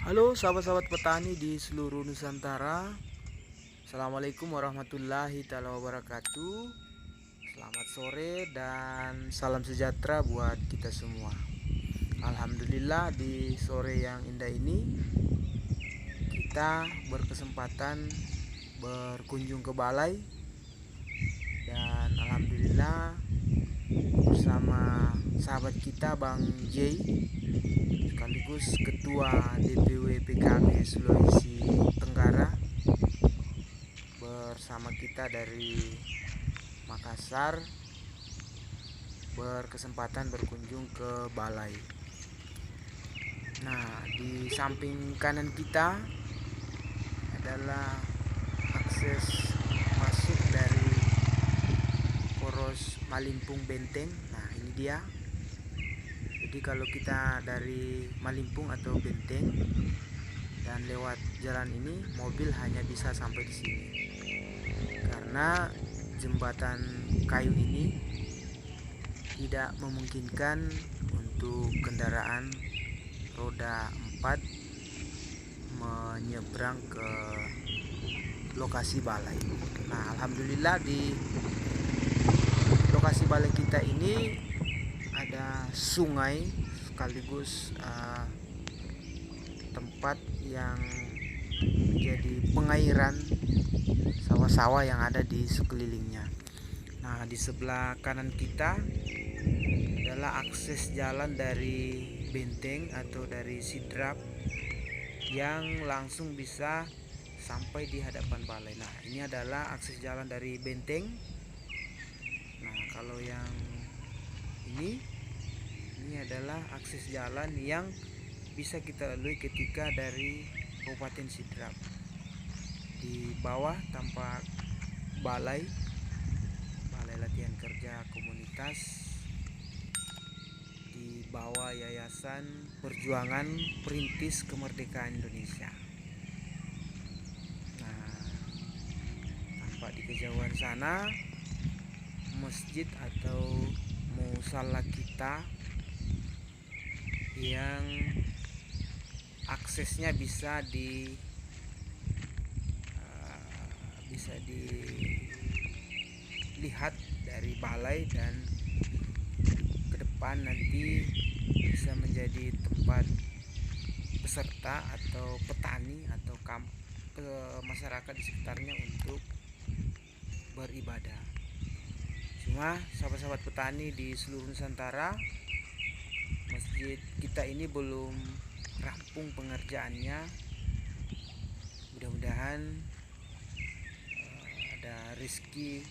Halo sahabat-sahabat petani di seluruh Nusantara. Assalamualaikum warahmatullahi taala wabarakatuh. Selamat sore dan salam sejahtera buat kita semua. Alhamdulillah, di sore yang indah ini kita berkesempatan berkunjung ke balai. Dan alhamdulillah bersama sahabat kita Bang J, sekaligus Ketua DPW PKB Sulawesi Tenggara, bersama kita dari Makassar, berkesempatan berkunjung ke balai. Nah, di samping kanan kita adalah akses masuk dari Poros Malimpung Benteng. Nah, ini dia. Jadi kalau kita dari Malimpung atau Benteng dan lewat jalan ini, mobil hanya bisa sampai di sini. Karena jembatan kayu ini tidak memungkinkan untuk kendaraan roda 4 menyeberang ke lokasi balai. Nah, alhamdulillah di lokasi balai kita ini ada sungai sekaligus tempat yang menjadi pengairan sawah-sawah yang ada di sekelilingnya. Nah, di sebelah kanan kita adalah akses jalan dari benteng atau dari sidrap yang langsung bisa sampai di hadapan balai. Nah, ini adalah akses jalan dari benteng. Nah, kalau yang ini adalah akses jalan yang bisa kita lalui ketika dari Kabupaten Sidrap. Di bawah tampak balai latihan kerja komunitas, di bawah Yayasan Perjuangan Perintis Kemerdekaan Indonesia. Nah, tampak di kejauhan sana masjid atau musala kita yang aksesnya bisa dilihat dari balai, dan ke depan nanti bisa menjadi tempat peserta atau petani atau masyarakat di sekitarnya untuk beribadah. Cuma sahabat-sahabat petani di seluruh Nusantara, masjid kita ini belum rampung pengerjaannya. Mudah-mudahan ada rezeki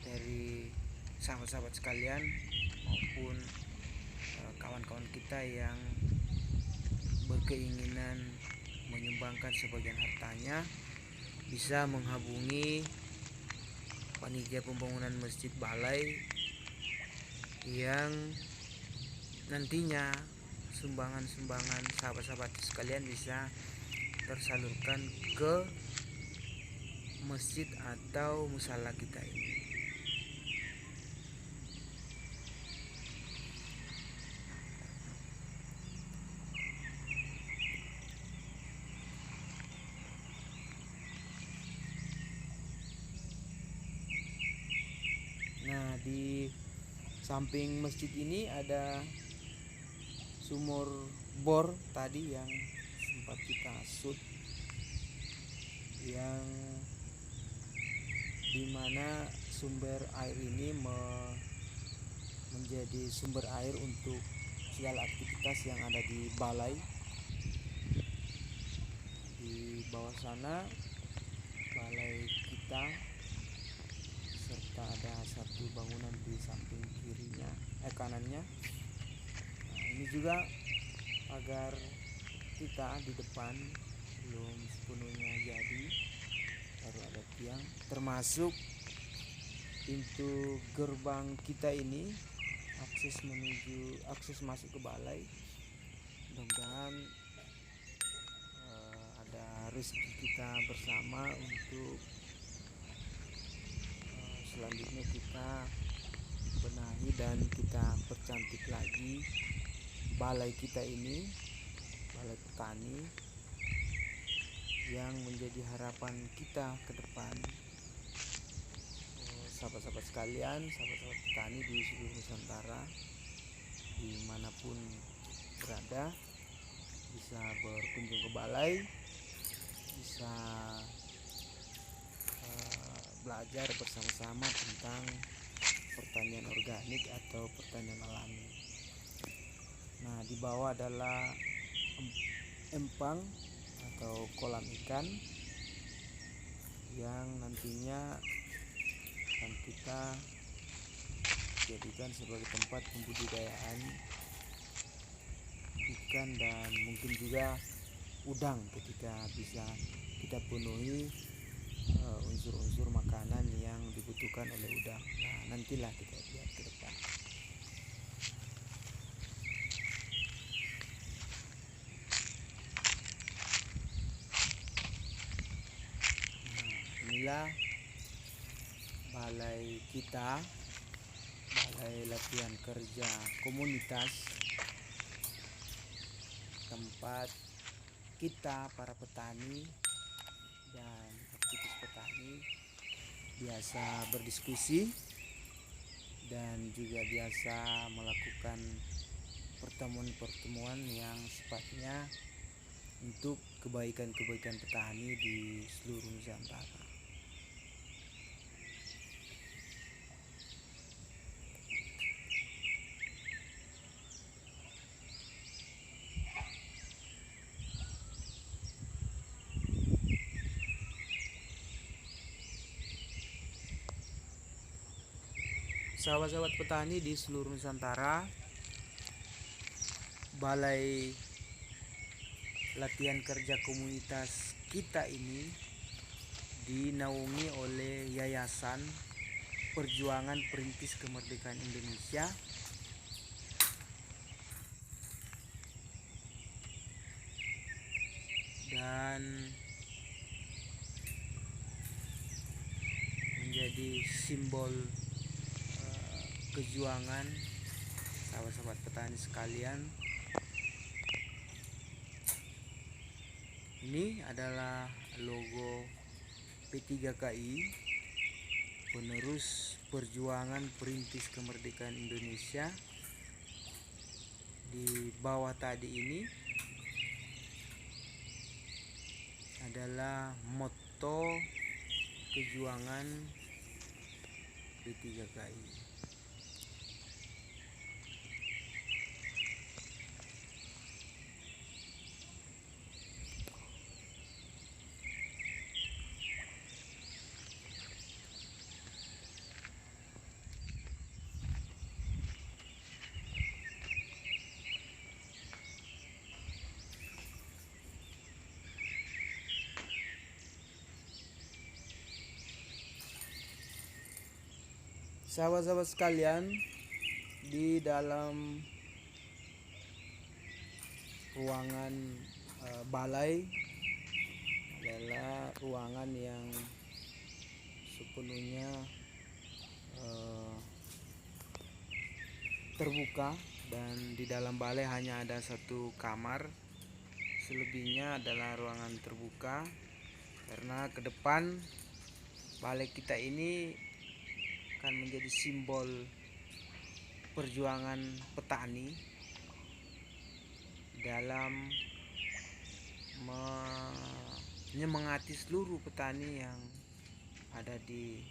dari sahabat-sahabat sekalian maupun kawan-kawan kita yang berkeinginan menyumbangkan sebagian hartanya bisa menghubungi panitia pembangunan masjid balai, yang nantinya sumbangan-sumbangan sahabat-sahabat sekalian bisa tersalurkan ke masjid atau musala kita ini. Nah, di samping masjid ini ada sumur bor tadi yang sempat kita shoot, yang dimana sumber air ini menjadi sumber air untuk segala aktivitas yang ada di balai. Di bawah sana balai kita, serta ada satu bangunan di samping kanannya. Nah, ini juga agar kita di depan belum sepenuhnya jadi, baru ada tiang, termasuk pintu gerbang kita ini, akses masuk ke balai. Mudah-mudahan ada rezeki kita bersama untuk selanjutnya kita benahi dan kita percantik lagi balai kita ini, balai petani yang menjadi harapan kita ke depan. Sahabat-sahabat sekalian, sahabat-sahabat petani di seluruh Nusantara, dimanapun berada, bisa berkunjung ke balai, bisa belajar bersama-sama tentang pertanian organik atau pertanian alami. Nah, di bawah adalah empang atau kolam ikan yang nantinya akan kita jadikan sebagai tempat pembudidayaan ikan dan mungkin juga udang ketika bisa kita penuhi unsur-unsur makanan yang dibutuhkan oleh udang. Nah, nantilah kita lihat ke depan. Nah, inilah balai kita, balai latihan kerja komunitas, tempat kita para petani dan aktivis petani biasa berdiskusi dan juga biasa melakukan pertemuan-pertemuan yang sifatnya untuk kebaikan-kebaikan petani di seluruh Nusantara. Sahabat-sahabat petani di seluruh Nusantara, balai latihan kerja komunitas kita ini dinaungi oleh Yayasan Perjuangan Perintis Kemerdekaan Indonesia dan menjadi simbol kejuangan sahabat-sahabat petani sekalian. Ini adalah logo P3KI, penerus perjuangan perintis kemerdekaan Indonesia. Di bawah tadi ini adalah motto kejuangan P3KI. Sahabat-sahabat sekalian, di dalam ruangan balai adalah ruangan yang sepenuhnya terbuka, dan di dalam balai hanya ada satu kamar, selebihnya adalah ruangan terbuka karena ke depan balai kita ini akan menjadi simbol perjuangan petani dalam menyemangati seluruh petani yang ada di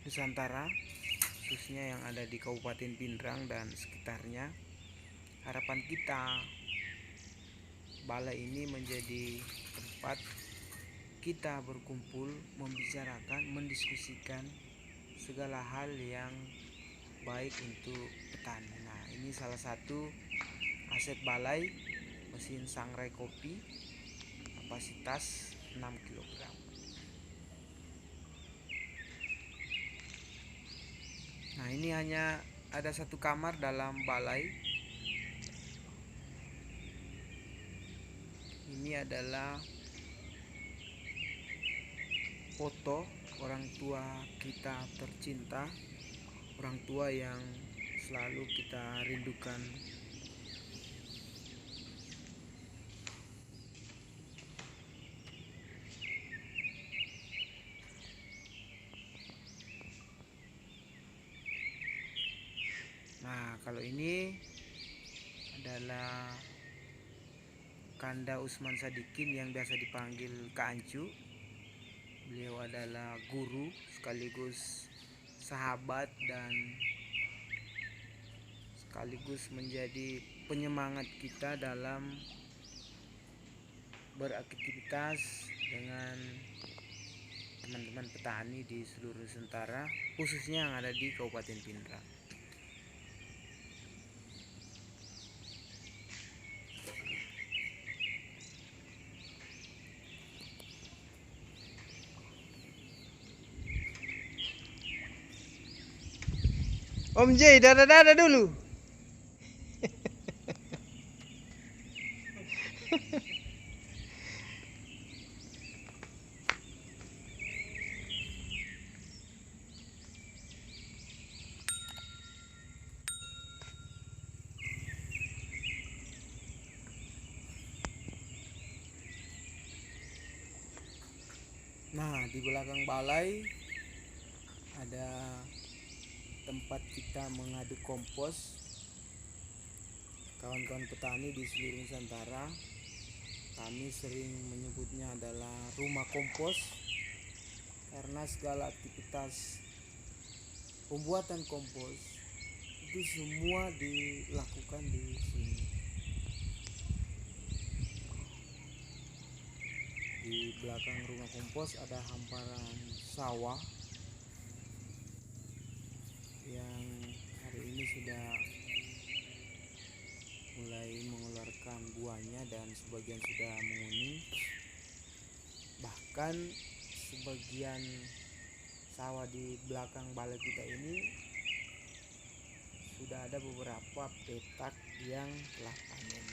Nusantara, khususnya yang ada di Kabupaten Pindrang dan sekitarnya. Harapan kita, balai ini menjadi tempat kita berkumpul, membicarakan, mendiskusikan segala hal yang baik untuk petani. Nah, ini salah satu aset balai, mesin sangrai kopi kapasitas 6 kg. Nah, ini hanya ada satu kamar dalam balai. Ini adalah foto orang tua kita tercinta, orang tua yang selalu kita rindukan. kalau ini adalah Kanda Usman Sadikin yang biasa dipanggil Kak Ancu. Beliau adalah guru sekaligus sahabat dan sekaligus menjadi penyemangat kita dalam beraktivitas dengan teman-teman petani di seluruh Nusantara, khususnya yang ada di Kabupaten Pindrang. Om J, dadah-dadah dulu. Nah, di belakang balai ada tempat kita mengaduk kompos. Kawan-kawan petani di seluruh Nusantara, kami sering menyebutnya adalah rumah kompos karena segala aktivitas pembuatan kompos itu semua dilakukan di sini. Di belakang rumah kompos ada hamparan sawah yang hari ini sudah mulai mengeluarkan buahnya dan sebagian sudah menguning. Bahkan sebagian sawah di belakang balai kita ini sudah ada beberapa petak yang telah panen.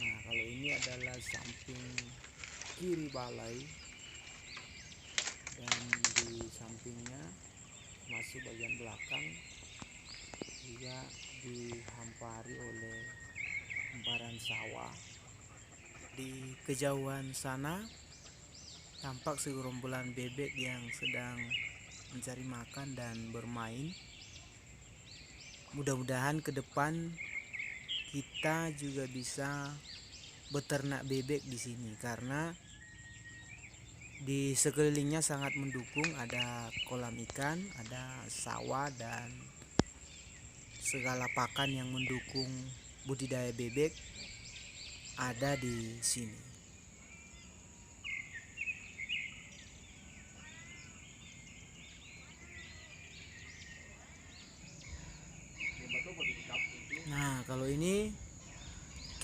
Nah, kalau ini adalah samping kiri balai dan di sampingnya masuk bagian belakang juga dihampari oleh hamparan sawah. Di kejauhan sana tampak segerombolan bebek yang sedang mencari makan dan bermain. Mudah-mudahan ke depan kita juga bisa beternak bebek di sini karena di sekelilingnya sangat mendukung, ada kolam ikan, ada sawah dan segala pakan yang mendukung budidaya bebek ada di sini. Nah, kalau ini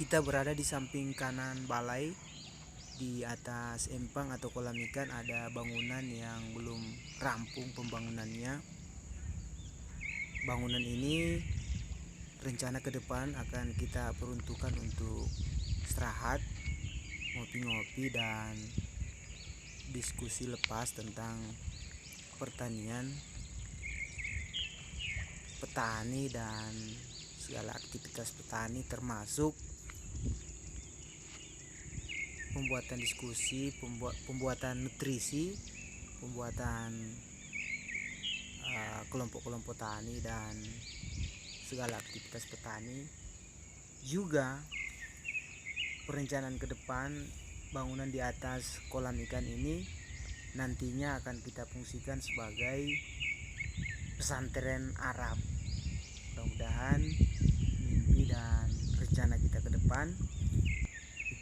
kita berada di samping kanan balai. Di atas empang atau kolam ikan ada bangunan yang belum rampung pembangunannya. Bangunan ini rencana ke depan akan kita peruntukkan untuk istirahat, ngopi-ngopi dan diskusi lepas tentang pertanian, petani dan segala aktivitas petani, termasuk pembuatan diskusi, pembuatan nutrisi, pembuatan kelompok-kelompok tani dan segala aktivitas petani. Juga perencanaan ke depan bangunan di atas kolam ikan ini nantinya akan kita fungsikan sebagai pesantren Arab. Mudah-mudahan mimpi dan rencana kita ke depan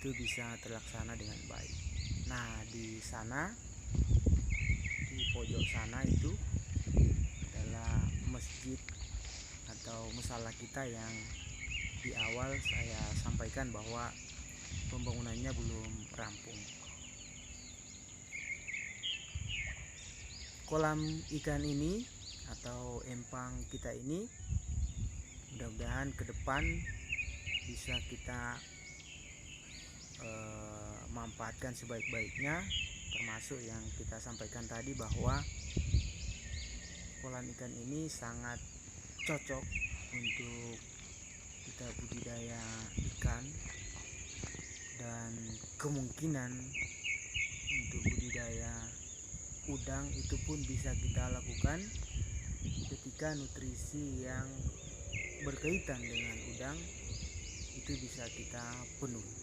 itu bisa terlaksana dengan baik. Nah, di sana, di pojok sana itu adalah masjid atau musala kita yang di awal saya sampaikan bahwa pembangunannya belum rampung. Kolam ikan ini atau empang kita ini mudah-mudahan ke depan bisa kita manfaatkan sebaik-baiknya, termasuk yang kita sampaikan tadi bahwa kolam ikan ini sangat cocok untuk kita budidaya ikan dan kemungkinan untuk budidaya udang itu pun bisa kita lakukan ketika ketika nutrisi yang berkaitan dengan udang itu bisa kita penuhi.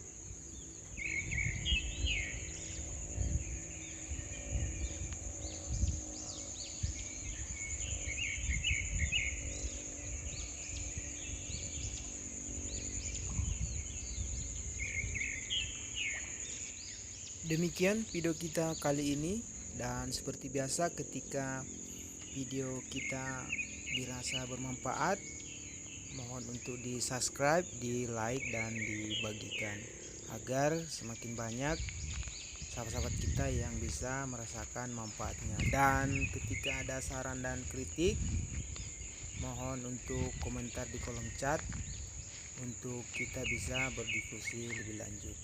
Demikian video kita kali ini, dan seperti biasa ketika video kita dirasa bermanfaat, mohon untuk di subscribe, di like, dan dibagikan agar semakin banyak sahabat-sahabat kita yang bisa merasakan manfaatnya. Dan ketika ada saran dan kritik, mohon untuk komentar di kolom chat untuk kita bisa berdiskusi lebih lanjut.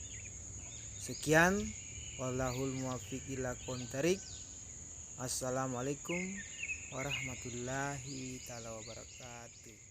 Sekian, wallahul muwaffiq ila aqwamit thoriq. Assalamualaikum warahmatullahi taala wabarakatuh.